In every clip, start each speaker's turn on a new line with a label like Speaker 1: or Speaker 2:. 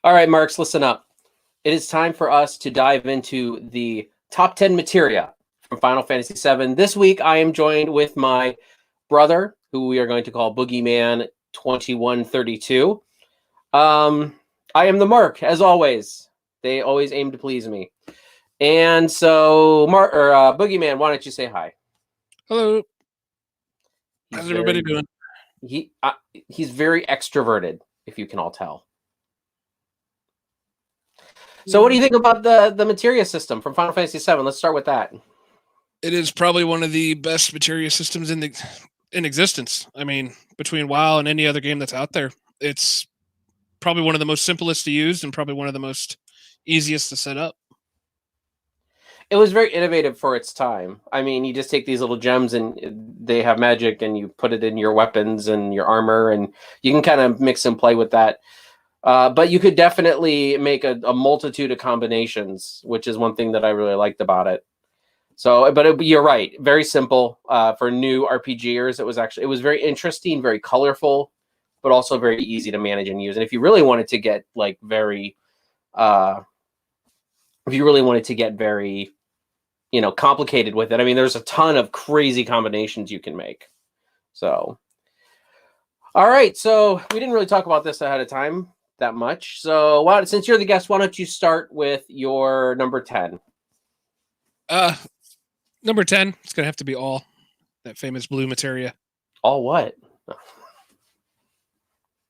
Speaker 1: All right, Marks, listen up. It is time for us to dive into the top 10 materia from Final Fantasy VII. This week, I am joined with my brother, who we are going to call Boogeyman 2132. I am the Mark, as always. They always aim to please me. And so, Boogeyman, why don't you say hi?
Speaker 2: Hello. How's everybody doing?
Speaker 1: He's very extroverted, if you can all tell. So what do you think about the materia system from Final Fantasy VII? Let's start with that.
Speaker 2: It is probably one of the best materia systems in existence. I mean, between WoW and any other game that's out there, it's probably one of the most simplest to use and probably one of the most easiest to set up.
Speaker 1: It was very innovative for its time. I mean, you just take these little gems and they have magic, and you put it in your weapons and your armor, and you can kind of mix and play with that. But you could definitely make a multitude of combinations, which is one thing that I really liked about it. So, but you're right, very simple for new RPGers. It was very interesting, very colorful, but also very easy to manage and use. And if you really wanted to get very complicated with it, I mean, there's a ton of crazy combinations you can make. So, all right, so we didn't really talk about this ahead of time that much. So since you're the guest, why don't you start with your number 10?
Speaker 2: Number 10, it's going to have to be all. That famous blue materia.
Speaker 1: All what?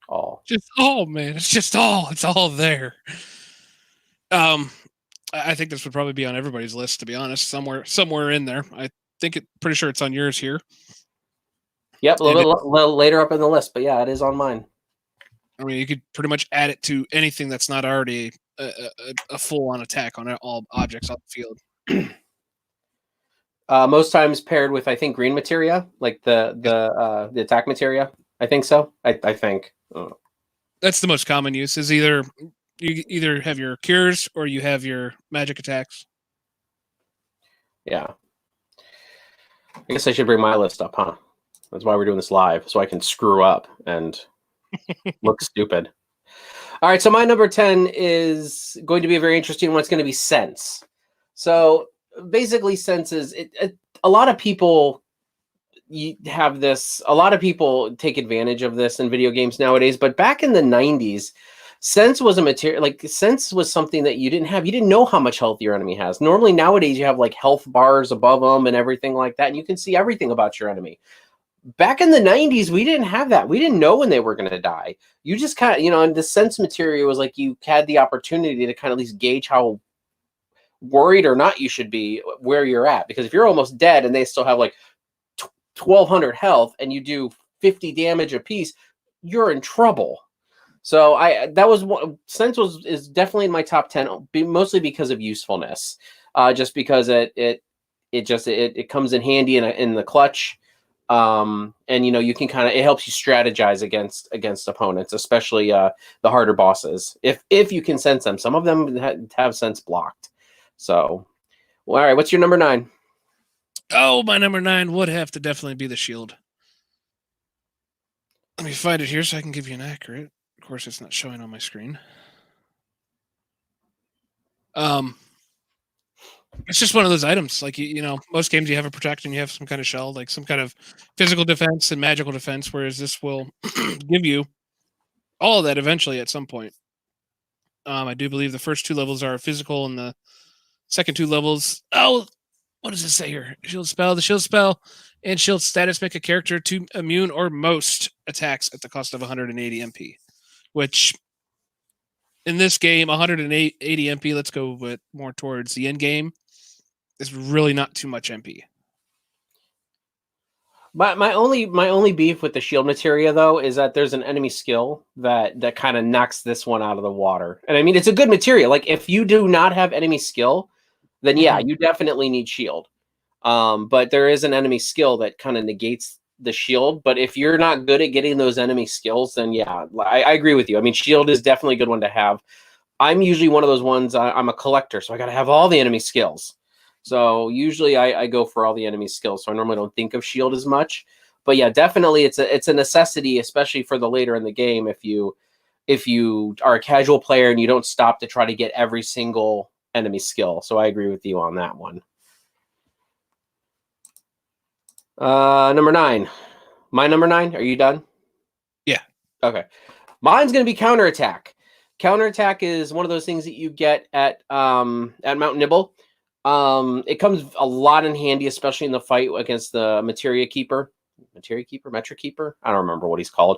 Speaker 1: All.
Speaker 2: Just all, man. It's just all. It's all there. I think this would probably be on everybody's list, to be honest. Somewhere in there. I think pretty sure it's on yours here.
Speaker 1: Yep, a little later up in the list, but yeah, it is on mine.
Speaker 2: I mean, you could pretty much add it to anything that's not already a full-on attack on all objects on the field.
Speaker 1: Most times paired with, I think, green materia, like the attack materia. I think so. I think.
Speaker 2: That's the most common use. Is you either have your cures or you have your magic attacks.
Speaker 1: Yeah. I guess I should bring my list up, huh? That's why we're doing this live, so I can screw up and look stupid. All right, so my number 10 is going to be a very interesting one. It's going to be sense. So basically, sense is a lot of people have this. A lot of people take advantage of this in video games nowadays. But back in the 90s, sense was a material. Sense was something that you didn't have. You didn't know how much health your enemy has. Normally nowadays you have health bars above them and everything like that, and you can see everything about your enemy. Back in the 90s, we didn't have that. We didn't know when they were going to die. You just kind of, and the sense materia was you had the opportunity to kind of at least gauge how worried or not you should be where you're at. Because if you're almost dead and they still have 1,200 health and you do 50 damage a piece, you're in trouble. So sense is definitely in my top 10, mostly because of usefulness. Just because it comes in handy in the clutch. And you can it helps you strategize against opponents, especially the harder bosses, if you can sense them. Some of them have sense blocked. So, well, all right, what's your number 9?
Speaker 2: Oh, my number 9 would have to definitely be the shield. Let me find it here so I can give you an accurate. Of course, it's not showing on my screen. It's just one of those items. Most games you have a protect and you have some kind of shell, some kind of physical defense and magical defense, whereas this will give you all of that eventually at some point. I do believe the first 2 levels are physical and the second 2 levels... Oh, what does it say here? Shield spell. The shield spell and shield status make a character to immune or most attacks at the cost of 180 MP, which... in this game, 180 MP, let's go with more towards the end game, is really not too much MP.
Speaker 1: My only beef with the shield materia, though, is that there's an enemy skill that kind of knocks this one out of the water. And I mean, it's a good materia. If you do not have enemy skill, then yeah, you definitely need shield. But there is an enemy skill that kind of negates the shield. But if you're not good at getting those enemy skills, then yeah, I agree with you. I mean, shield is definitely a good one to have. I'm usually one of those ones. I'm a collector, so I got to have all the enemy skills. So usually I go for all the enemy skills. So I normally don't think of shield as much. But yeah, definitely it's a necessity, especially for the later in the game. If if you are a casual player and you don't stop to try to get every single enemy skill. So I agree with you on that one. Number 9. My number 9. Are you done?
Speaker 2: Yeah.
Speaker 1: Okay. Mine's going to be counterattack. Counterattack is one of those things that you get at Mount Nibble. It comes a lot in handy, especially in the fight against the Materia Keeper. Metric Keeper? I don't remember what he's called.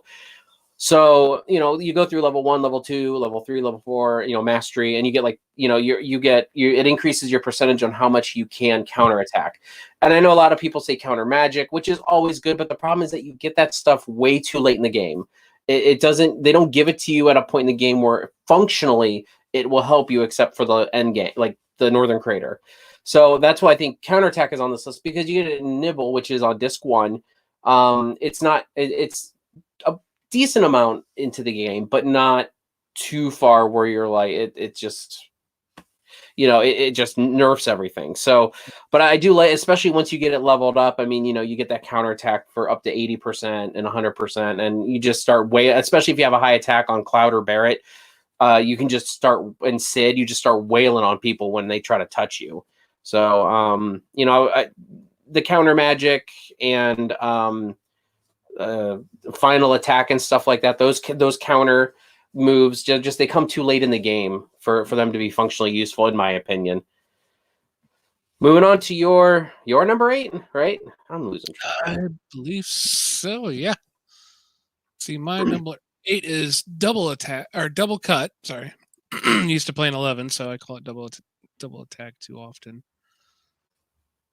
Speaker 1: So, you go through level 1, level 2, level 3, level 4, mastery, and you get it increases your percentage on how much you can counterattack. And I know a lot of people say counter magic, which is always good, but the problem is that you get that stuff way too late in the game. They don't give it to you at a point in the game where functionally it will help you, except for the end game, like the Northern Crater. So that's why I think counterattack is on this list, because you get it in Nibble, which is on disc 1. It's a decent amount into the game, but not too far where you're like, it just, it just nerfs everything. So, but I do like, especially once you get it leveled up, I mean, you get that counterattack for up to 80% and 100%, and you just start especially if you have a high attack on Cloud or Barrett, you can just start, and Sid, you just start wailing on people when they try to touch you. So, the counter magic and final attack and stuff like that, those counter moves just they come too late in the game for them to be functionally useful, in my opinion. Moving on to your number 8, right? I'm losing track.
Speaker 2: I believe so, yeah. See, my number 8 is double attack, or double cut. Sorry. Used to play in 11, so I call it double attack too often.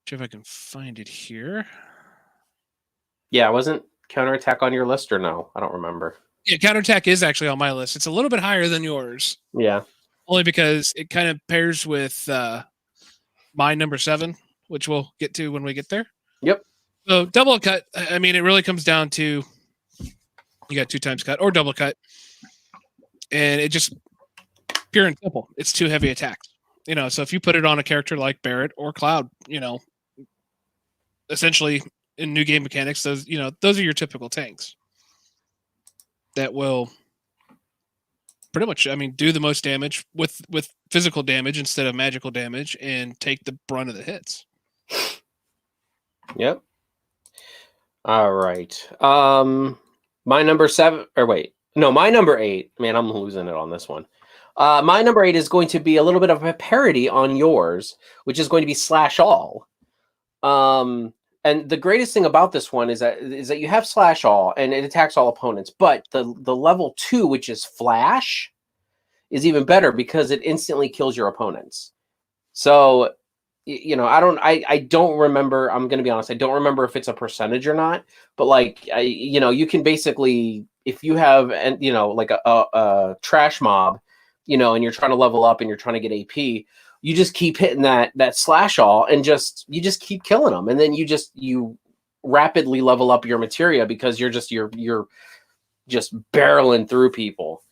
Speaker 2: See if I can find it here.
Speaker 1: Yeah, wasn't counterattack on your list, or no? I don't remember.
Speaker 2: Yeah, counterattack is actually on my list. It's a little bit higher than yours.
Speaker 1: Yeah.
Speaker 2: Only because it kind of pairs with my number 7, which we'll get to when we get there.
Speaker 1: Yep.
Speaker 2: So double cut, I mean, it really comes down to you got 2 times cut or double cut. And it just pure and simple. It's 2 heavy attacks. So if you put it on a character like Barrett or Cloud, essentially in new game mechanics, those are your typical tanks that will pretty much, do the most damage with physical damage instead of magical damage, and take the brunt of the hits.
Speaker 1: Yep. All right. My number 7, or wait, no, my number 8. Man, I'm losing it on this one. My number 8 is going to be a little bit of a parody on yours, which is going to be Slash All. And the greatest thing about this one is that you have Slash All, and it attacks all opponents. But the level 2, which is Flash, is even better because it instantly kills your opponents. So, I don't remember. I'm going to be honest. I don't remember if it's a percentage or not. But you can basically, if you have, like a trash mob, and you're trying to level up and you're trying to get AP, you just keep hitting that Slash All, and you just keep killing them, and then you rapidly level up your materia because you're just barreling through people.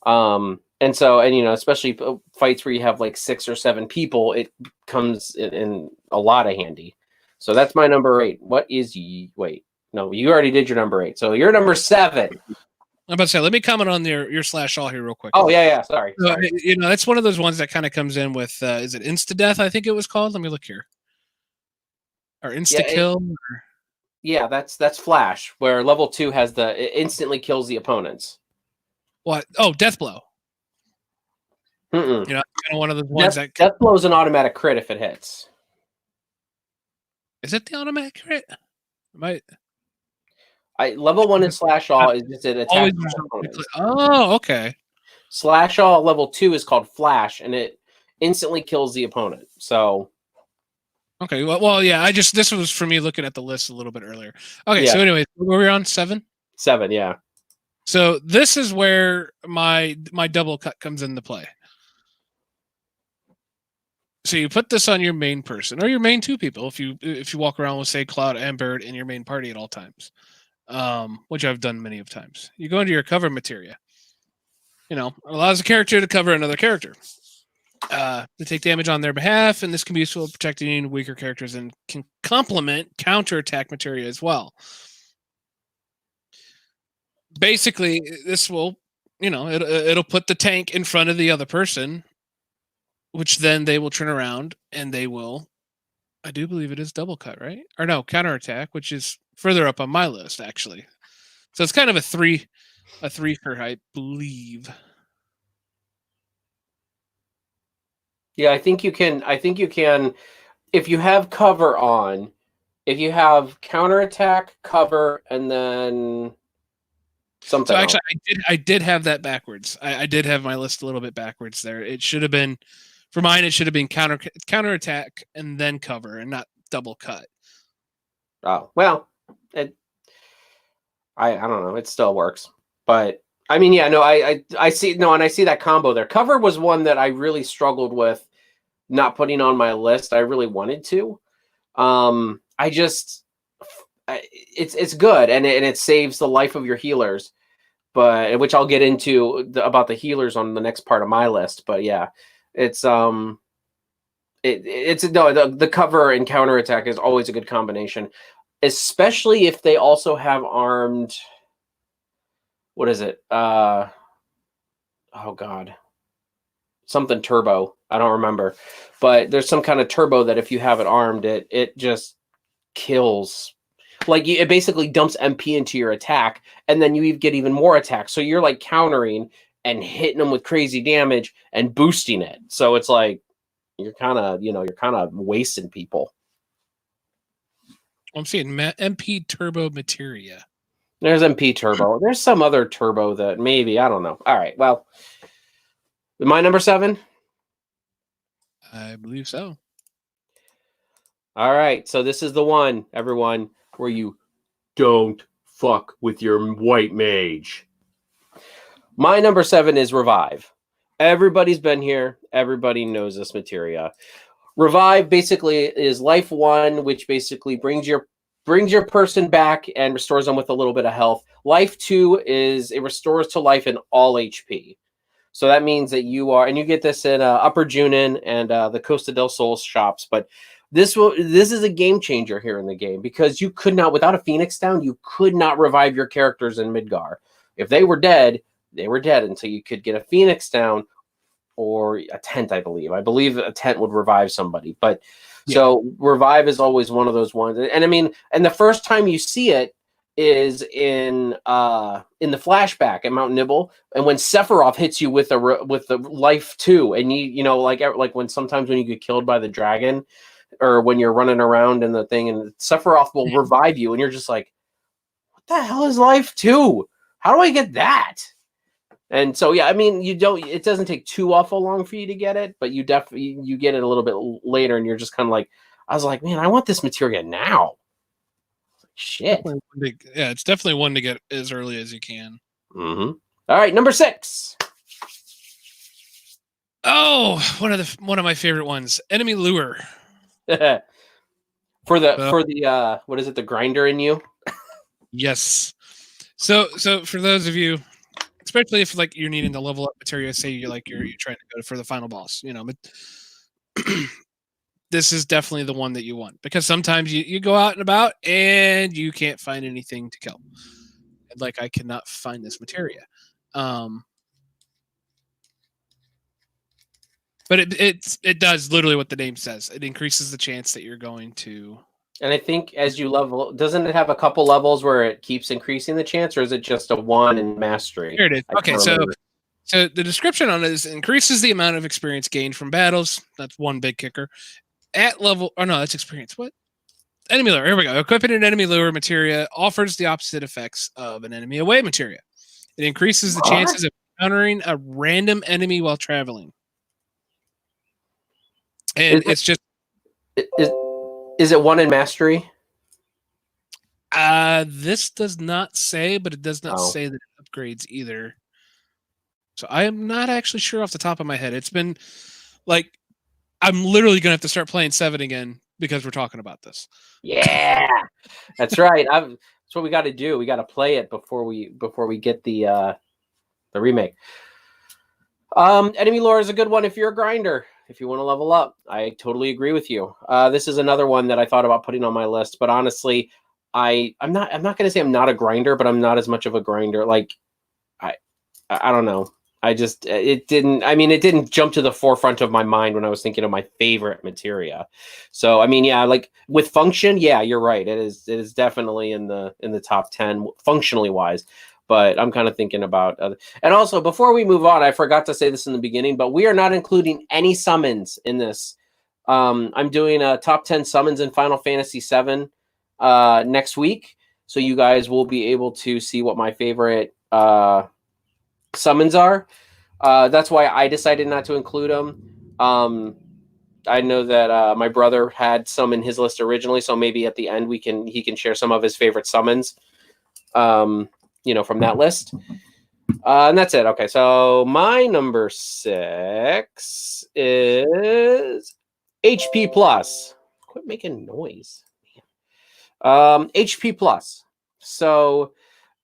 Speaker 1: And so, especially fights where you have like 6 or 7 people, it comes in a lot of handy. So that's my number 8. What is wait? No, you already did your number 8. So you're number 7.
Speaker 2: I'm about to say, let me comment on your Slash All here real quick.
Speaker 1: Oh, yeah. Sorry.
Speaker 2: It's one of those ones that kind of comes in with, is it Insta-Death, I think it was called? Let me look here. Or Insta-Kill?
Speaker 1: Yeah, that's Flash, where level 2 has it instantly kills the opponents.
Speaker 2: What? Oh, Death Blow.
Speaker 1: Mm-mm.
Speaker 2: Kind of one of those ones that...
Speaker 1: Death Blow is an automatic crit if it hits.
Speaker 2: Is it the automatic crit?
Speaker 1: Level 1 in Slash All is just an attack.
Speaker 2: Oh, okay.
Speaker 1: Slash All level 2 is called Flash, and it instantly kills the opponent. So,
Speaker 2: okay. Well, yeah. This was for me looking at the list a little bit earlier. Okay,
Speaker 1: yeah.
Speaker 2: So anyway, were we on 7?
Speaker 1: 7, yeah.
Speaker 2: So this is where my double cut comes into play. So you put this on your main person or your main 2 people if you walk around with, say, Cloud and Barrett in your main party at all times, which I've done many of times. You go into your cover materia. Allows a character to cover another character. To take damage on their behalf, and this can be useful protecting weaker characters and can complement counterattack materia as well. Basically, this will it'll put the tank in front of the other person, which then they will turn around and they will. I do believe it is double cut, right? Or no, counterattack, which is further up on my list actually. So it's kind of a three for, I believe.
Speaker 1: Yeah, I think you can. If you have cover on, if you have counterattack, cover, and then something.
Speaker 2: So actually, I did have that backwards. I did have my list a little bit backwards there. It should have been, for mine, it should have been counterattack and then cover, and not double cut.
Speaker 1: Oh well, I don't know. It still works, but I mean, yeah, no, I see and I see that combo there. Cover was one that I really struggled with not putting on my list. I really wanted to. It's good and it saves the life of your healers, but which I'll get into about the healers on the next part of my list. But yeah, it's the cover and counterattack is always a good combination, especially if they also have armed. What is it? Oh God, something turbo. I don't remember, but there's some kind of turbo that if you have it armed, it just kills. Like it basically dumps MP into your attack, and then you get even more attack. So you're like countering and hitting them with crazy damage and boosting it. So it's like you're kind of wasting people.
Speaker 2: I'm seeing MP Turbo Materia.
Speaker 1: There's MP Turbo. There's some other turbo that maybe, I don't know. All right, well, my number 7.
Speaker 2: I believe so.
Speaker 1: All right, so this is the one, everyone, where you don't fuck with your white mage. My number 7 is Revive. Everybody's been here. Everybody knows this materia. Revive basically is life 1, which basically brings your person back and restores them with a little bit of health. Life 2 is it restores to life in all HP. So that means that and you get this in Upper Junin and the Costa del Sol shops. But this is a game changer here in the game because you could not, without a Phoenix down, you could not revive your characters in Midgar. If they were dead, they were dead until you could get a Phoenix down or a tent, I believe. I believe a tent would revive somebody. But yeah. So Revive is always one of those ones. And I mean, and the first time you see it is in the flashback at Mount Nibble, and when Sephiroth hits you with the life 2, and you know like when sometimes when you get killed by the dragon, or when you're running around in the thing, and Sephiroth will revive you, and you're just like, what the hell is life 2? How do I get that? And so yeah, I mean, it doesn't take too awful long for you to get it, but you get it a little bit later, and you're just kind of like, I was like, man, I want this materia now. Shit.
Speaker 2: It's definitely one to get as early as you can.
Speaker 1: Mm-hmm. All right, number 6.
Speaker 2: Oh, one of my favorite ones, Enemy Lure.
Speaker 1: for the what is it, the grinder in you?
Speaker 2: Yes. So for those of you, especially if like you're needing to level up materia, say you're trying to go for the final boss, this is definitely the one that you want, because sometimes you go out and about and you can't find anything to kill. Like, I cannot find this materia. But it does literally what the name says. It increases the chance that you're going to.
Speaker 1: And I think as you level, doesn't it have a couple levels where it keeps increasing the chance, or is it just a 1 in mastery?
Speaker 2: Here it is. Okay, so the description on it is increases the amount of experience gained from battles. That's one big kicker. At level, no, that's experience. What? Enemy lure. Here we go. Equipping an enemy lure materia offers the opposite effects of an enemy away materia. It increases the chances of encountering a random enemy while traveling. And it's just.
Speaker 1: Is it 1 in mastery?
Speaker 2: This does not say, but it does not say that it upgrades either. So I am not actually sure off the top of my head. It's been like, I'm literally going to have to start playing 7 again because we're talking about this.
Speaker 1: Yeah, that's right. That's what we got to do. We got to play it before we get the remake. Enemy lore is a good one if you're a grinder. If you want to level up, I totally agree with you. This is another one that I thought about putting on my list, but honestly, I'm not going to say I'm not a grinder, but I'm not as much of a grinder. Like I don't know. It didn't jump to the forefront of my mind when I was thinking of my favorite materia. So I mean, yeah, like with function, yeah, you're right. It is definitely in the top 10 functionally wise. But I'm kind of thinking about other. And also, before we move on, I forgot to say this in the beginning, but we are not including any summons in this. I'm doing a top 10 summons in Final Fantasy VII next week, so you guys will be able to see what my favorite summons are. That's why I decided not to include them. I know that my brother had some in his list originally, so maybe at the end he can share some of his favorite summons, from that list. And that's it. Okay, so my number 6 is HP Plus. Quit making noise. HP Plus. So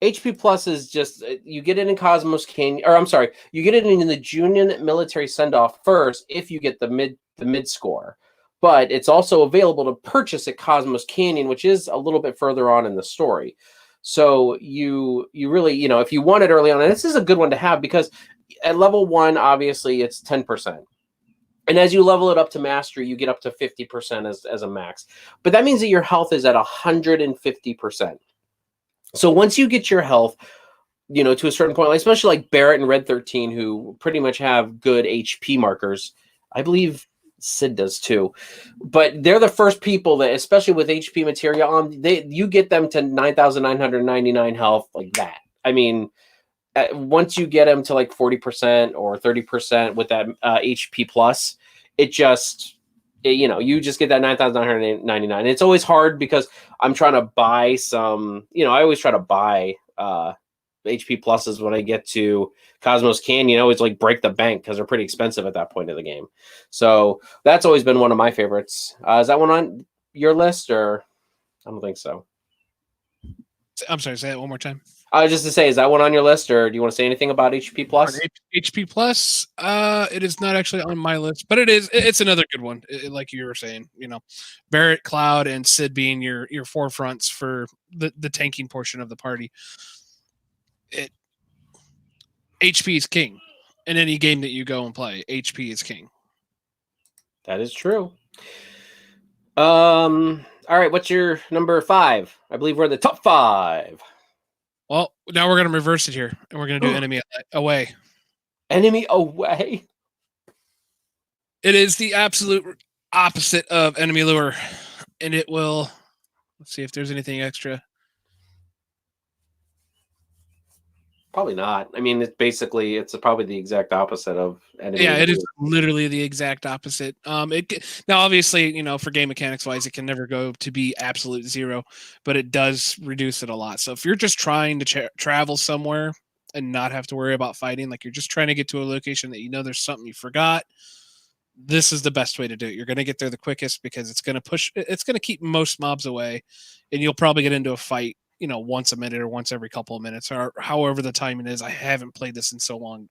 Speaker 1: HP Plus is just you get it in Cosmos Canyon, or I'm sorry, you get it in the Junin military send off first if you get the mid score, but it's also available to purchase at Cosmos Canyon, which is a little bit further on in the story. So you really if you want it early on, and this is a good one to have because at level 1, obviously it's 10%. And as you level it up to mastery, you get up to 50% as a max. But that means that your health is at 150%. So once you get your health, to a certain point, especially like Barrett and Red 13, who pretty much have good HP markers, I believe Sid does too. But they're the first people that, especially with HP materia on, you get them to 9,999 health like that. I mean, once you get them to like 40% or 30% with that HP plus, you just get that 9,999. It's always hard because I'm trying to buy some, I always try to buy HP pluses when I get to Cosmos Canyon. I always like break the bank because they're pretty expensive at that point of the game. So that's always been one of my favorites. Is that one on your list, or I don't think so?
Speaker 2: I'm sorry, say that one more time.
Speaker 1: Just to say, is that one on your list, or do you want to say anything about HP Plus?
Speaker 2: HP Plus, it is not actually on my list, but it's another good one. Like you were saying, Barrett, Cloud, and Sid being your forefronts for the tanking portion of the party. HP is king in any game that you go and play. HP is king.
Speaker 1: That is true. All right, what's your number 5? I believe we're in the top 5.
Speaker 2: Well, now we're going to reverse it here, and we're going to do enemy away.
Speaker 1: Enemy away?
Speaker 2: It is the absolute opposite of enemy lure, and it will... Let's see if there's anything extra.
Speaker 1: Probably not. I mean, it's probably the exact opposite of enemy.
Speaker 2: Yeah, it is literally the exact opposite. Now, obviously, for game mechanics wise, it can never go to be absolute 0, but it does reduce it a lot. So if you're just trying to travel somewhere and not have to worry about fighting, like you're just trying to get to a location that there's something you forgot, this is the best way to do it. You're going to get there the quickest because it's going to keep most mobs away, and you'll probably get into a fight once a minute or once every couple of minutes, or however the timing is. I haven't played this in so long.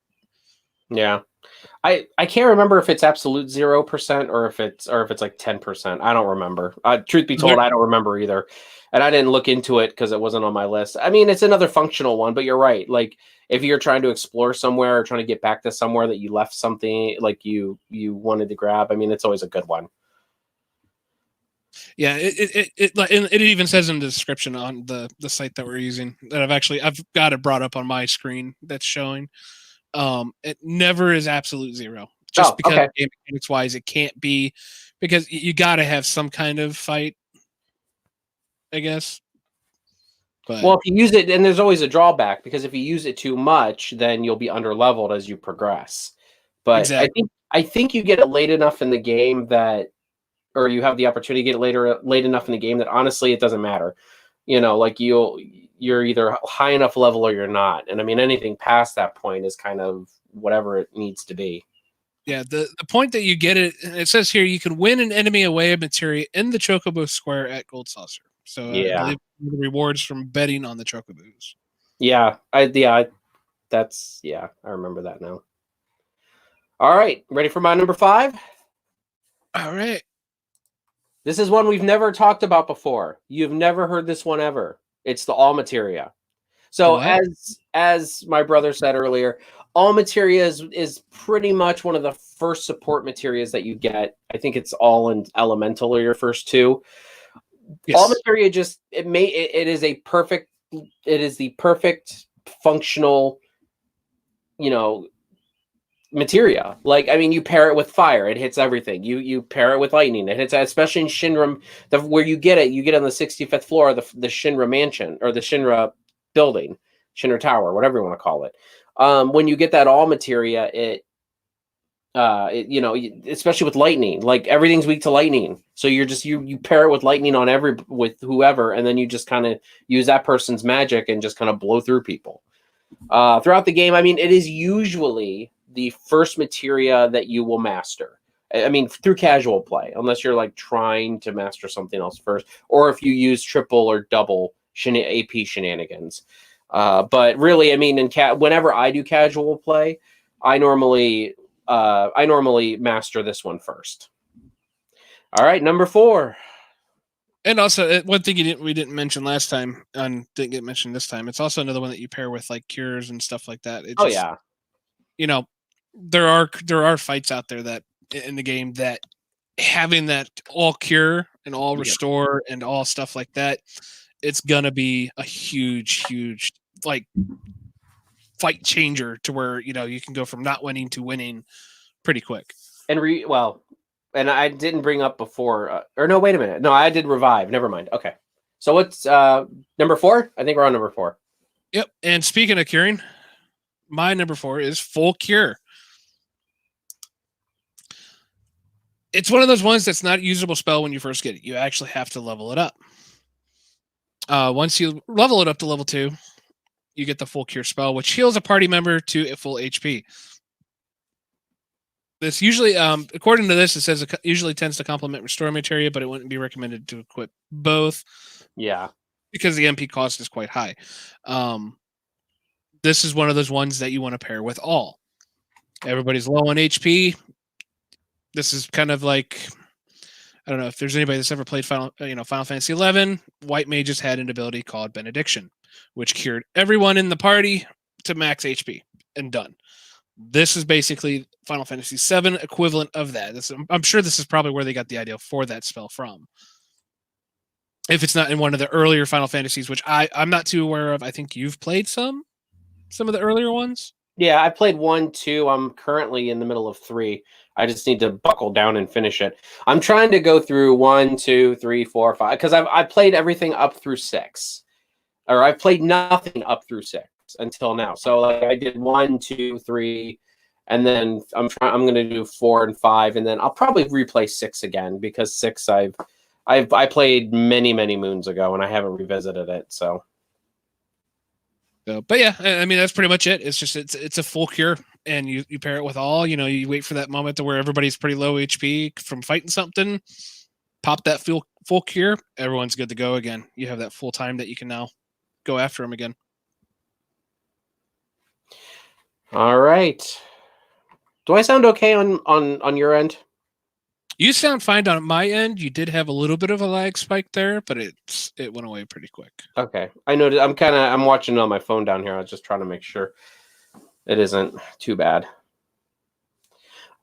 Speaker 1: Yeah, I can't remember if it's absolute 0% or if it's like 10%. I don't remember. Truth be told, I don't remember either, and I didn't look into it because it wasn't on my list. I mean, it's another functional one, but you're right. Like if you're trying to explore somewhere or trying to get back to somewhere that you left something like you wanted to grab, I mean, it's always a good one.
Speaker 2: Yeah, it even says in the description on the site that we're using that I've got it brought up on my screen that's showing. It never is absolute 0, just because game mechanics wise it can't be, because you got to have some kind of fight, I guess. But,
Speaker 1: well, if you use it, and there's always a drawback, because if you use it too much, then you'll be under leveled as you progress. But exactly. I think you get it late enough in the game or you have the opportunity to get it late enough in the game that honestly it doesn't matter. Like you're either high enough level or you're not. And I mean, anything past that point is kind of whatever it needs to be.
Speaker 2: Yeah, the point that you get it says here you can win an enemy away of materia in the Chocobo Square at Gold Saucer. So I believe the rewards from betting on the Chocobos.
Speaker 1: Yeah, I remember that now. All right, ready for my number 5?
Speaker 2: All right.
Speaker 1: This is one we've never talked about before. You've never heard this one ever. It's the all materia. So
Speaker 2: Wow.
Speaker 1: as my brother said earlier, all materia is pretty much one of the first support materias that you get. I think it's all in elemental or your first two. All
Speaker 2: Yes.
Speaker 1: materia just it is the perfect functional, you know, materia. Like, I mean, you pair it with fire, it hits everything. You pair it with lightning, it hits, especially in Shinra, where you get it on the 65th floor of the Shinra mansion, or the Shinra building, Shinra Tower, whatever you want to call it. When you get that all materia, especially with lightning, like everything's weak to lightning. So you're just you pair it with lightning with whoever, and then you just kind of use that person's magic and just kind of blow through people. Throughout the game, I mean, it is usually the first materia that you will master. I mean, through casual play, unless you're like trying to master something else first, or if you use triple or double AP shenanigans. But really, I mean, whenever I do casual play, I normally master this one first. All right, number 4.
Speaker 2: And also, one thing we didn't mention last time, and didn't get mentioned this time, it's also another one that you pair with like cures and stuff like that. It just,
Speaker 1: Yeah,
Speaker 2: you know, there are fights out there that in the game that having that all cure and all restore and all stuff like that, it's gonna be a huge like fight changer to where you can go from not winning to winning pretty quick.
Speaker 1: And I didn't bring up before, or no, wait a minute. No, I did revive. Never mind. Okay. So what's number 4? I think we're on number 4.
Speaker 2: Yep. And speaking of curing, my number 4 is full cure. It's one of those ones that's not a usable spell when you first get it. You actually have to level it up. Once you level it up to level 2, you get the full cure spell, which heals a party member to a full HP. This usually, according to this, it says it usually tends to complement restore materia, but it wouldn't be recommended to equip both.
Speaker 1: Yeah,
Speaker 2: because the MP cost is quite high. This is one of those ones that you want to pair with all. Everybody's low on HP. This is kind of like, I don't know if there's anybody that's ever played Final Fantasy XI. White mages had an ability called Benediction, which cured everyone in the party to max HP and done. This is basically Final Fantasy VII equivalent of that. I'm sure this is probably where they got the idea for that spell from. If it's not in one of the earlier Final Fantasies, which I'm not too aware of. I think you've played some of the earlier ones.
Speaker 1: Yeah, I played 1, 2. I'm currently in the middle of 3. I just need to buckle down and finish it. I'm trying to go through 1, 2, 3, 4, 5, because I've played everything up through 6, or I've played nothing up through 6 until now. So like I did 1, 2, 3, and then I'm going to do 4 and 5, and then I'll probably replay 6 again, because 6 I played many moons ago and I haven't revisited it. So
Speaker 2: but yeah, I mean that's pretty much it. It's just it's a full cure, and you pair it with all. You wait for that moment to where everybody's pretty low HP from fighting something. Pop that full cure, everyone's good to go again. You have that full time that you can now go after them again.
Speaker 1: All right. Do I sound okay on your end?
Speaker 2: You sound fine on my end. You did have a little bit of a lag spike there, but it went away pretty quick.
Speaker 1: Okay. I know I'm watching it on my phone down here. I was just trying to make sure it isn't too bad.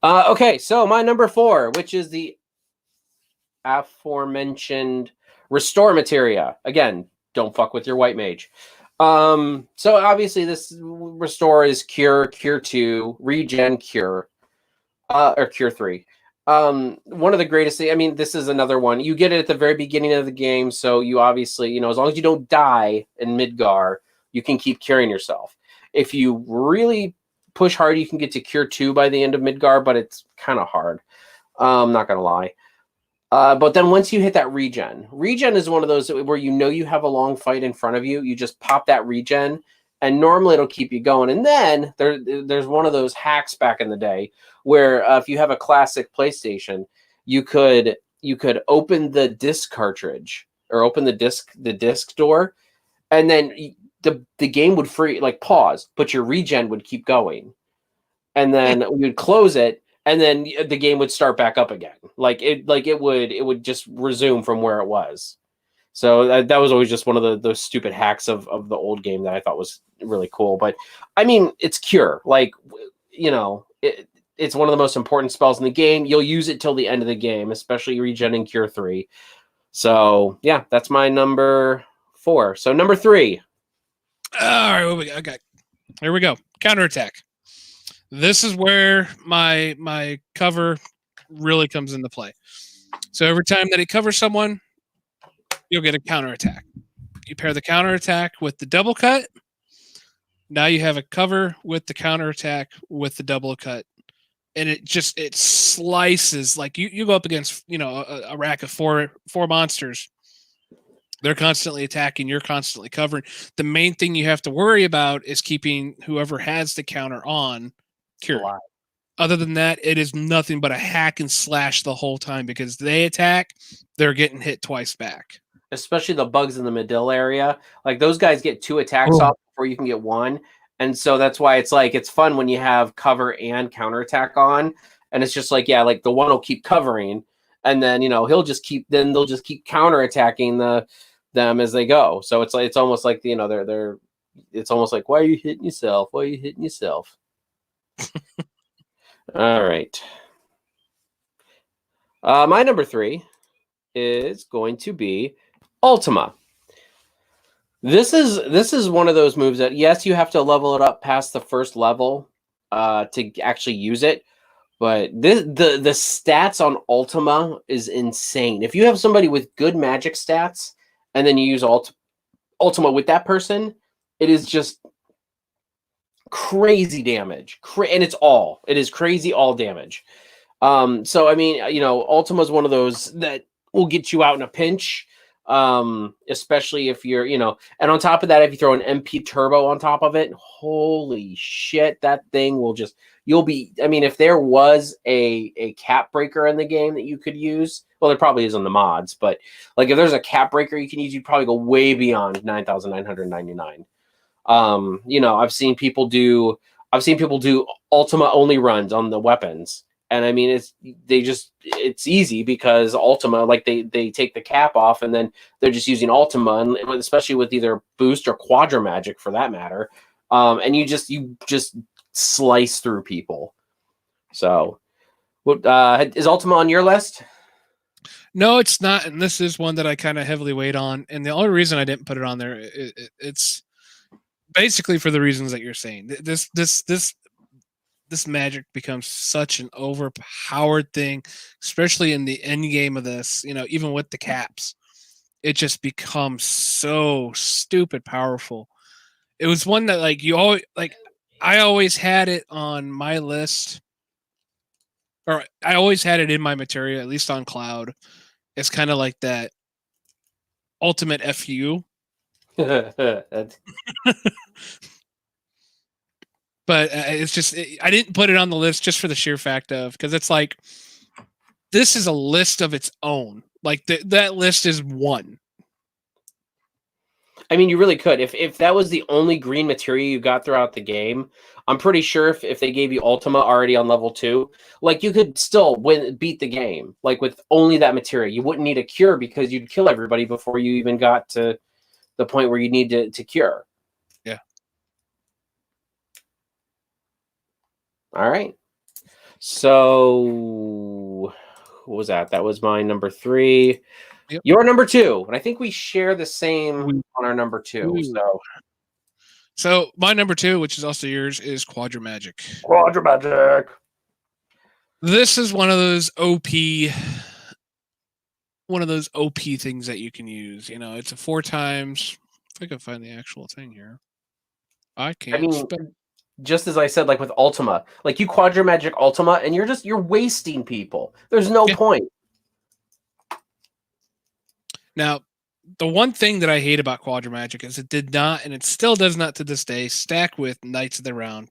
Speaker 1: Okay, so my number 4, which is the aforementioned restore materia. Again, don't fuck with your white mage. So obviously this restore is cure 2, regen cure, or cure 3. One of the greatest things, I mean, this is another one. You get it at the very beginning of the game, so you obviously, as long as you don't die in Midgar, you can keep curing yourself. If you really push hard, you can get to cure 2 by the end of Midgar, but it's kind of hard. I'm not going to lie. But then once you hit that regen is one of those where you have a long fight in front of you. You just pop that regen, and normally it'll keep you going. And then there's one of those hacks back in the day where if you have a classic PlayStation, you could open the disc cartridge or open the disc door, and then the game would pause, but your regen would keep going, and then you'd close it, and then the game would start back up again. It would just resume from where it was. So that was always just one of those stupid hacks of the old game that I thought was really cool. But I mean, it's Cure. Like, you know, it's one of the most important spells in the game. You'll use it till the end of the game, especially regenning Cure 3. So yeah, that's my number 4. So number 3.
Speaker 2: All right, okay. Here we go. Counterattack. This is where my cover really comes into play. So every time that it covers someone, you'll get a counterattack. You pair the counterattack with the double cut. Now you have a cover with the counterattack with the double cut. And it slices, like you go up against, you know, a rack of four monsters. They're constantly attacking, you're constantly covering. The main thing you have to worry about is keeping whoever has the counter on cured. Other than that, it is nothing but a hack and slash the whole time, because they attack, they're getting hit twice back.
Speaker 1: Especially the bugs in the middle area. Like, those guys get 2 attacks off before you can get 1. And so that's why it's like, it's fun when you have cover and counterattack on. And it's just like, yeah, like the one will keep covering, and then, you know, they'll just keep counterattacking them as they go. So it's like, it's almost like, you know, it's almost like, why are you hitting yourself? Why are you hitting yourself? All right. My number 3 is going to be Ultima. This is one of those moves that, yes, you have to level it up past the first level to actually use it, but the stats on Ultima is insane. If you have somebody with good magic stats and then you use Ultima with that person, it is just crazy damage. And it is crazy all damage. So I mean, you know, Ultima is one of those that will get you out in a pinch. Especially if you're, you know, and on top of that, if you throw an MP turbo on top of it, holy shit, that thing will just, I mean, if there was a cap breaker in the game that you could use, well, there probably is on the mods, but like if there's a cap breaker you can use, you'd probably go way beyond 9,999. You know, I've seen people do Ultima only runs on the weapons. And I mean, it's easy because Ultima, like they take the cap off and then they're just using Ultima, and especially with either boost or Quadra Magic for that matter. And you just slice through people. So, is Ultima on your list?
Speaker 2: No, it's not. And this is one that I kind of heavily weighed on. And the only reason I didn't put it on there, it's basically for the reasons that you're saying. This magic becomes such an overpowered thing, especially in the end game of this, you know, even with the caps, it just becomes so stupid powerful. It was one that I always had it on my list, or I always had it in my Materia, at least on cloud. It's kind of like that ultimate FU. But it's just, I didn't put it on the list just for the sheer fact of, because it's like, this is a list of its own. Like that list is one.
Speaker 1: I mean, you really could. If that was the only green materia you got throughout the game, I'm pretty sure if they gave you Ultima already on level 2, like you could still beat the game. Like with only that materia, you wouldn't need a cure because you'd kill everybody before you even got to the point where you need to cure.
Speaker 2: Yeah.
Speaker 1: All right. So what was that? That was my number 3. Yep. Your number 2. And I think we share the same on our number 2.
Speaker 2: So my number 2, which is also yours, is Quadra Magic.
Speaker 1: Quadra Magic.
Speaker 2: This is one of those OP things that you can use. You know, it's a 4 times. If I can find the actual thing here. I can't.
Speaker 1: I mean, just as I said, like with Ultima, like you Quadra Magic Ultima, and you're wasting people. There's no point.
Speaker 2: Now, the one thing that I hate about Quadra Magic is it did not, and it still does not to this day, stack with Knights of the Round.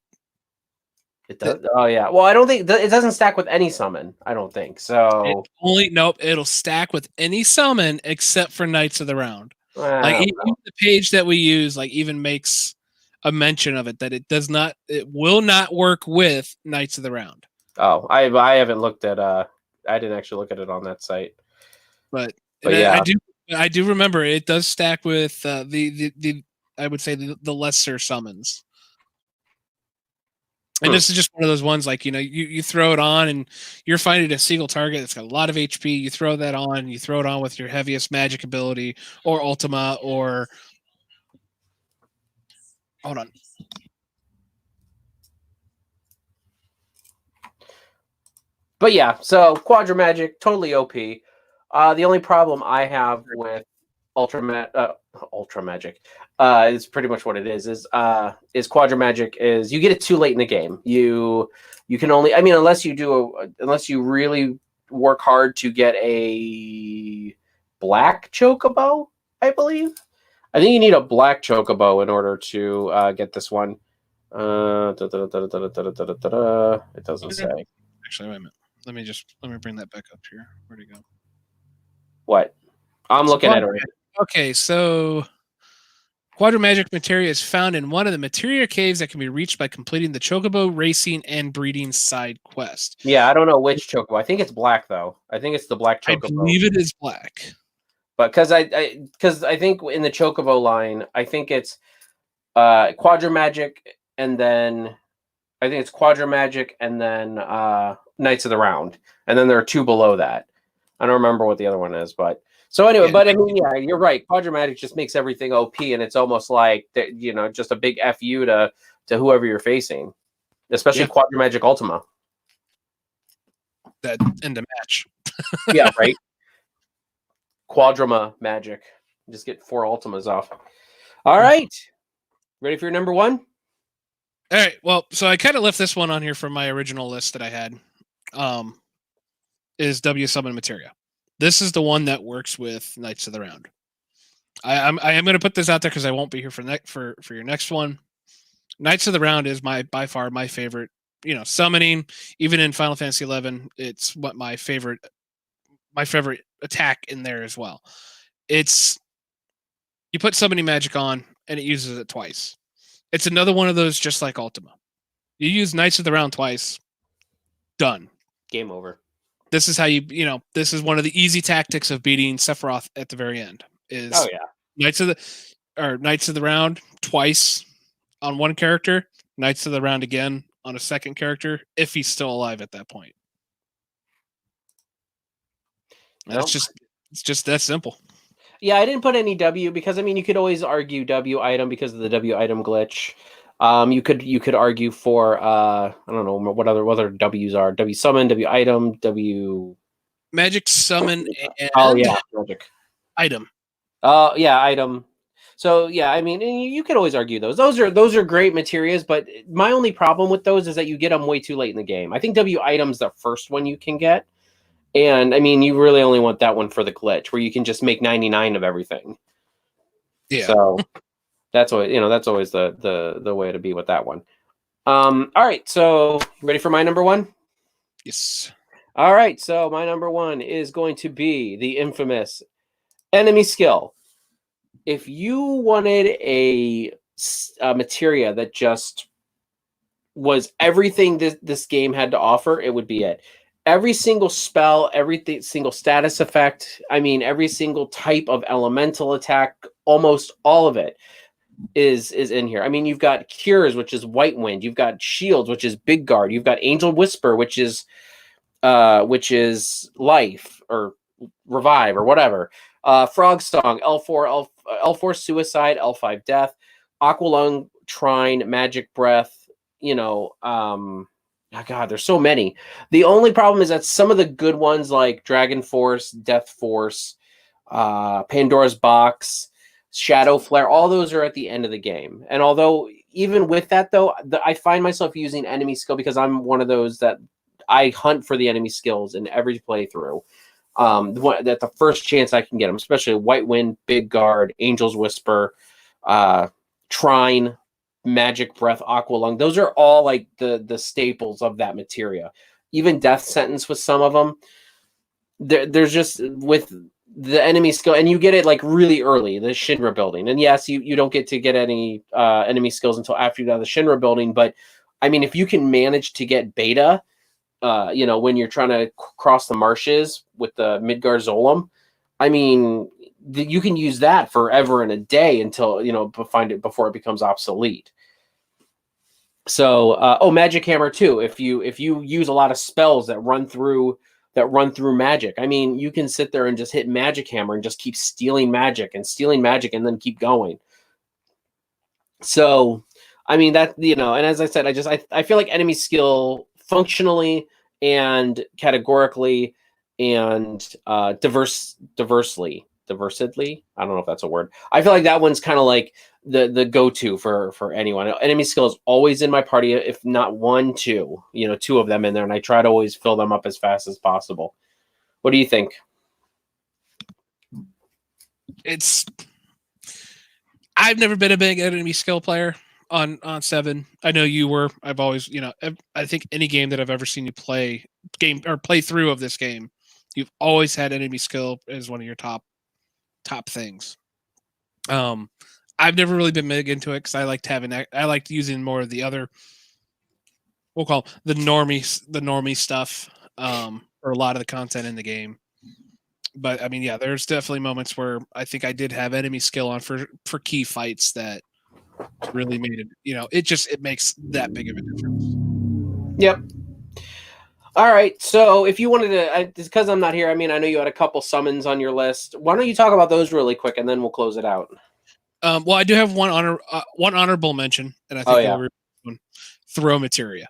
Speaker 1: It does. Oh yeah. Well, I don't think it doesn't stack with any summon. I don't think so.
Speaker 2: It'll stack with any summon except for Knights of the Round. Like even the page that we use, like even makes a mention of it that it will not work with Knights of the Round.
Speaker 1: Oh, I haven't looked at I didn't actually look at it on that site.
Speaker 2: But yeah. I do remember it does stack with the I would say the lesser summons. And this is just one of those ones, like, you throw it on and you're fighting a single target that's got a lot of HP. You throw that on, you throw it on with your heaviest magic ability or Ultima or... Hold on.
Speaker 1: But yeah, so Quadra Magic, totally OP. The only problem I have with Ultra Magic, is pretty much what it is Quadra Magic is you get it too late in the game. You can only, I mean, unless you really work hard to get a black chocobo, I believe. I think you need a black chocobo in order to get this one. It doesn't say.
Speaker 2: Actually, wait a minute. Let me bring that back up here. Where'd it go?
Speaker 1: What? I'm looking at it right now.
Speaker 2: Okay, so Quadra Magic Materia is found in one of the Materia caves that can be reached by completing the Chocobo racing and breeding side quest.
Speaker 1: Yeah, I don't know which chocobo. I think it's black though. I think it's the black chocobo.
Speaker 2: I believe it is black.
Speaker 1: But because I think in the chocobo line, I think it's Quadra Magic, and then I think it's Quadra Magic, and then Knights of the Round, and then there are two below that. I don't remember what the other one is, but so anyway. Yeah, but I mean, yeah, you're right. Quadra Magic just makes everything OP, and it's almost like just a big fu to whoever you're facing, especially Quadra Magic Ultima.
Speaker 2: That end a match.
Speaker 1: Yeah, right. Quadra Magic. Just get 4 Ultimas off. All right. Ready for your number 1?
Speaker 2: All right. Well, so I kind of left this one on here from my original list that I had. Is W Summon Materia. This is the one that works with Knights of the Round. I am going to put this out there because I won't be here for your next one. Knights of the Round is by far my favorite. Summoning. Even in Final Fantasy XI, it's what my favorite attack in there as well. It's you put summoning magic on and it uses it twice. It's another one of those just like Ultima. You use Knights of the Round twice, done.
Speaker 1: Game over.
Speaker 2: This is how this is one of the easy tactics of beating Sephiroth at the very end. Is Knights of the Round twice on one character, Knights of the Round again on a second character if he's still alive at that point. It's just that simple.
Speaker 1: Yeah, I didn't put any W because I mean you could always argue W item because of the W item glitch. You could argue for I don't know what other W's are. W summon, W item, W
Speaker 2: magic summon and
Speaker 1: magic
Speaker 2: item.
Speaker 1: Item. So yeah, I mean you could always argue those. Those are great materials, but my only problem with those is that you get them way too late in the game. I think W item's the first one you can get. And I mean, you really only want that one for the glitch where you can just make 99 of everything.
Speaker 2: Yeah.
Speaker 1: So that's always, that's always the way to be with that one. All right. So ready for my number 1?
Speaker 2: Yes.
Speaker 1: All right. So my number 1 is going to be the infamous enemy skill. If you wanted a materia that just was everything this game had to offer, it would be it. Every single spell, single status effect, I mean, every single type of elemental attack, almost all of it is in here. I mean, you've got Cures, which is White Wind. You've got Shields, which is Big Guard. You've got Angel Whisper, which is Life or Revive or whatever. Frog Song, L4 Suicide, L5 Death, Aqualung, Trine, Magic Breath, oh God, there's so many. The only problem is that some of the good ones like Dragon Force, Death Force, Pandora's Box, Shadow Flare, all those are at the end of the game. And although even with that, though, I find myself using enemy skill because I'm one of those that I hunt for the enemy skills in every playthrough. That the first chance I can get them, especially White Wind, Big Guard, Angel's Whisper, Trine, Magic Breath, Aqualung. Those are all like the staples of that materia. Even Death Sentence with some of them. There's just with the enemy skill, and you get it like really early, the Shinra building. And yes, you don't get to get any enemy skills until after you do the Shinra building. But I mean, if you can manage to get beta, when you're trying to cross the marshes with the Midgar Zolom, I mean, you can use that forever and a day until before it becomes obsolete. So magic hammer too. If you use a lot of spells that run through magic, I mean, you can sit there and just hit magic hammer and just keep stealing magic and then keep going. So I mean, that, and as I said, I feel like enemy skill functionally and categorically and diversidly. I don't know if that's a word. I feel like that one's kind of like the go-to for anyone. Enemy skill is always in my party, if not one, two, two of them in there, and I try to always fill them up as fast as possible. What do you think?
Speaker 2: I've never been a big enemy skill player on 7. I know you were. I've always, I think any game that I've ever seen you play through of this game, you've always had enemy skill as one of your top things. I've never really been big into it because I liked using more of the other, we'll call the normie stuff, for a lot of the content in the game. But I mean, yeah, there's definitely moments where I think I did have enemy skill on for key fights that really made it, it makes that big of a difference.
Speaker 1: Yep. All right. So if you wanted to, because I'm not here, I mean, I know you had a couple summons on your list. Why don't you talk about those really quick, and then we'll close it out.
Speaker 2: Well, I do have one honorable mention, and I think one. Throw Materia.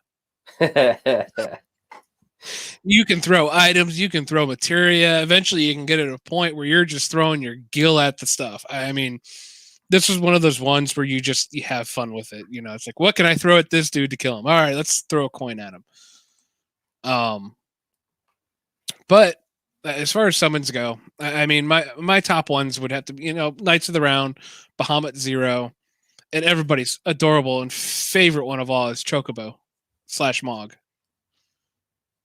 Speaker 2: You can throw items, you can throw materia. Eventually, you can get at a point where you're just throwing your gill at the stuff. I mean, this was one of those ones where you have fun with it. It's like, what can I throw at this dude to kill him? All right, let's throw a coin at him. But as far as summons go, I mean, my top ones would have to be, Knights of the Round, Bahamut Zero, and everybody's adorable and favorite one of all is Chocobo / Mog.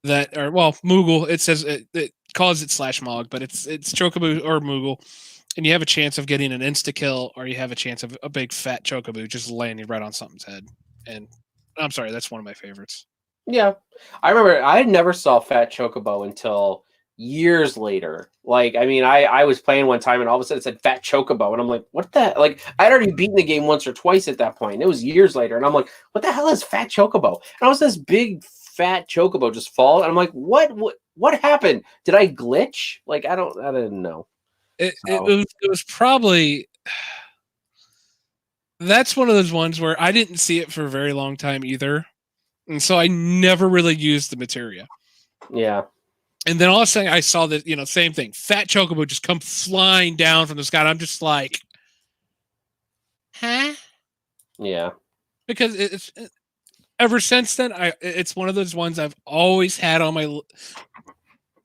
Speaker 2: Moogle. It says it calls it / Mog, but it's Chocobo or Moogle, and you have a chance of getting an insta kill, or you have a chance of a big fat Chocobo just landing right on something's head. And I'm sorry, that's one of my favorites.
Speaker 1: Yeah, I remember I never saw fat Chocobo until years later. Like, I mean, I was playing one time and all of a sudden it said fat Chocobo, and I'm like, what the? Like, I'd already beaten the game once or twice at that point. It was years later, and I'm like, what the hell is fat Chocobo? And I was this big fat Chocobo just fall, and I'm like, what happened? Did I glitch? Like, I didn't know.
Speaker 2: It was probably, that's one of those ones where I didn't see it for a very long time either, and so I never really used the materia.
Speaker 1: Yeah.
Speaker 2: And then all of a sudden I saw that, same thing, fat Chocobo just come flying down from the sky. I'm just like, huh?
Speaker 1: Yeah.
Speaker 2: Because it's ever since then, it's one of those ones I've always had on my.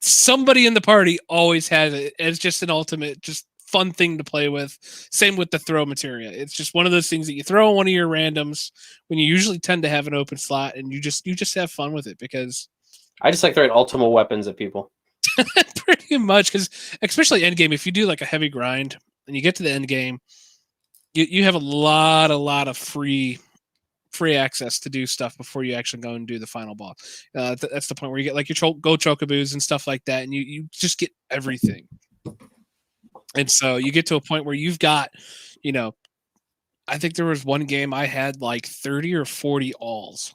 Speaker 2: Somebody in the party always has it. It's just an ultimate, just fun thing to play with. Same with the throw materia. It's just one of those things that you throw on one of your randoms when you usually tend to have an open slot, and you just have fun with it because.
Speaker 1: I just like throwing Ultima weapons at people.
Speaker 2: Pretty much, because especially end game, if you do like a heavy grind and you get to the end game, you have a lot of free access to do stuff before you actually go and do the final boss. That's the point where you get like your go chocobos and stuff like that, and you just get everything. And so you get to a point where you've got, I think there was one game I had like 30 or 40 alls.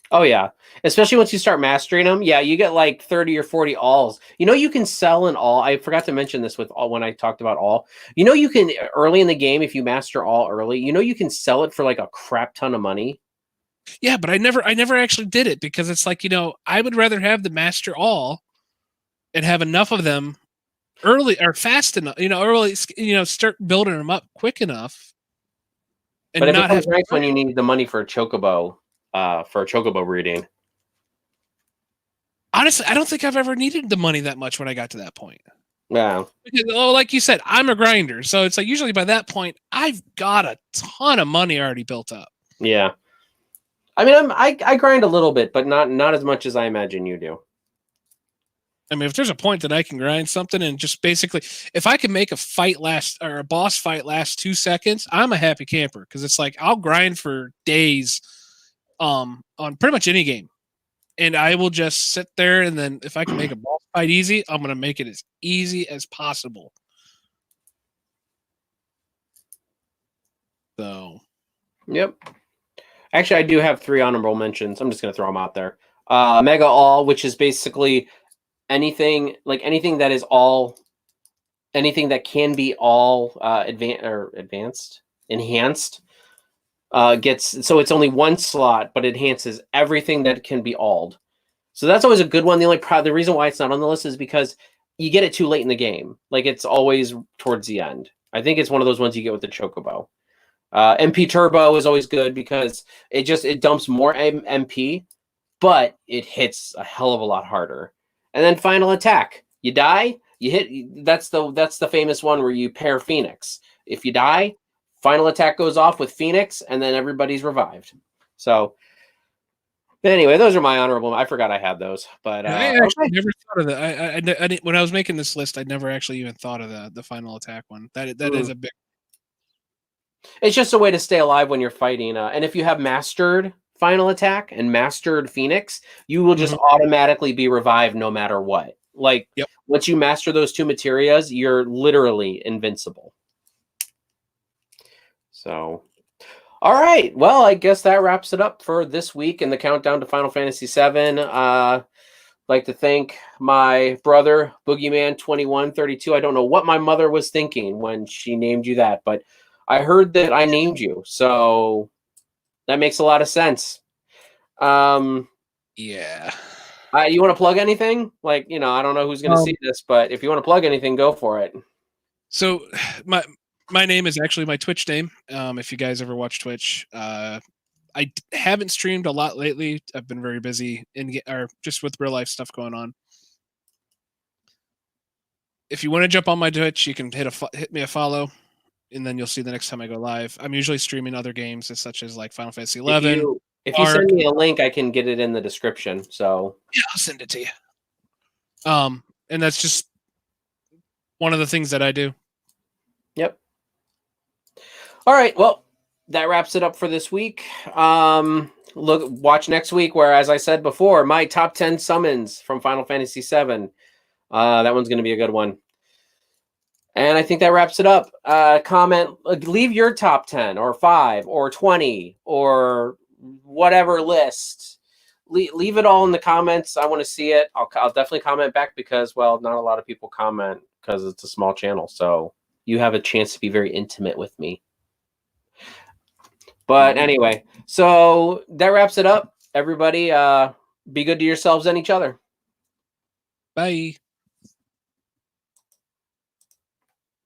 Speaker 1: Oh, yeah. Especially once you start mastering them. Yeah, you get like 30 or 40 alls. You can sell an all. I forgot to mention this with all when I talked about all. You can, early in the game, if you master all early, you can sell it for like a crap ton of money.
Speaker 2: Yeah, but I never actually did it because it's like, I would rather have the master all and have enough of them early or fast enough, early, start building them up quick enough.
Speaker 1: And but it becomes nice when you need the money for a chocobo. For a chocobo breeding.
Speaker 2: Honestly, I don't think I've ever needed the money that much when I got to that point.
Speaker 1: Yeah.
Speaker 2: Because, like you said, I'm a grinder. So it's like usually by that point, I've got a ton of money already built up.
Speaker 1: Yeah. I mean, I grind a little bit, but not as much as I imagine you do.
Speaker 2: I mean, if there's a point that I can grind something and just basically, if I can make a fight last or a boss fight last 2 seconds, I'm a happy camper because it's like I'll grind for days. On pretty much any game, and I will just sit there, and then if I can make a boss fight easy, I'm going to make it as easy as possible. So,
Speaker 1: yep. Actually, I do have 3 honorable mentions. I'm just going to throw them out there. Mega All, which is basically anything that is all, anything that can be all enhanced. So it's only 1 slot, but it enhances everything that can be alled. So that's always a good one. The reason why it's not on the list is because you get it too late in the game. Like, it's always towards the end. I think it's one of those ones you get with the Chocobo. MP Turbo is always good because it dumps more MP, but it hits a hell of a lot harder. And then Final Attack. You die, you hit. That's the famous one where you pair Phoenix. If you die, Final Attack goes off with Phoenix, and then everybody's revived. So anyway, those are my honorable. I forgot I had those, but
Speaker 2: I actually never thought of that. I when I was making this list, I never actually even thought of the Final Attack one. That is a big.
Speaker 1: It's just a way to stay alive when you're fighting. And if you have mastered Final Attack and mastered Phoenix, you will just automatically be revived no matter what. Like, once you master those 2 Materias, you're literally invincible. So, all right. Well, I guess that wraps it up for this week in the countdown to Final Fantasy VII. Like to thank my brother, Boogeyman2132. I don't know what my mother was thinking when she named you that, but I heard that I named you, so that makes a lot of sense.
Speaker 2: Yeah.
Speaker 1: You want to plug anything? Like, I don't know who's going to see this, but if you want to plug anything, go for it.
Speaker 2: So my name is actually my Twitch name. If you guys ever watch Twitch, I haven't streamed a lot lately. I've been very busy or just with real life stuff going on. If you want to jump on my Twitch, you can hit me a follow, and then you'll see the next time I go live. I'm usually streaming other games, such as like Final Fantasy 11.
Speaker 1: If you send me a link, I can get it in the description. So
Speaker 2: yeah, I'll send it to you. And that's just one of the things that I do.
Speaker 1: Yep. All right. Well, that wraps it up for this week. Watch next week, where, as I said before, my top 10 summons from Final Fantasy VII. That one's going to be a good one. And I think that wraps it up. Comment, leave your top 10 or 5 or 20 or whatever list. Leave it all in the comments. I want to see it. I'll definitely comment back because, well, not a lot of people comment because it's a small channel. So you have a chance to be very intimate with me. But anyway, so that wraps it up. Everybody, be good to yourselves and each other.
Speaker 2: Bye.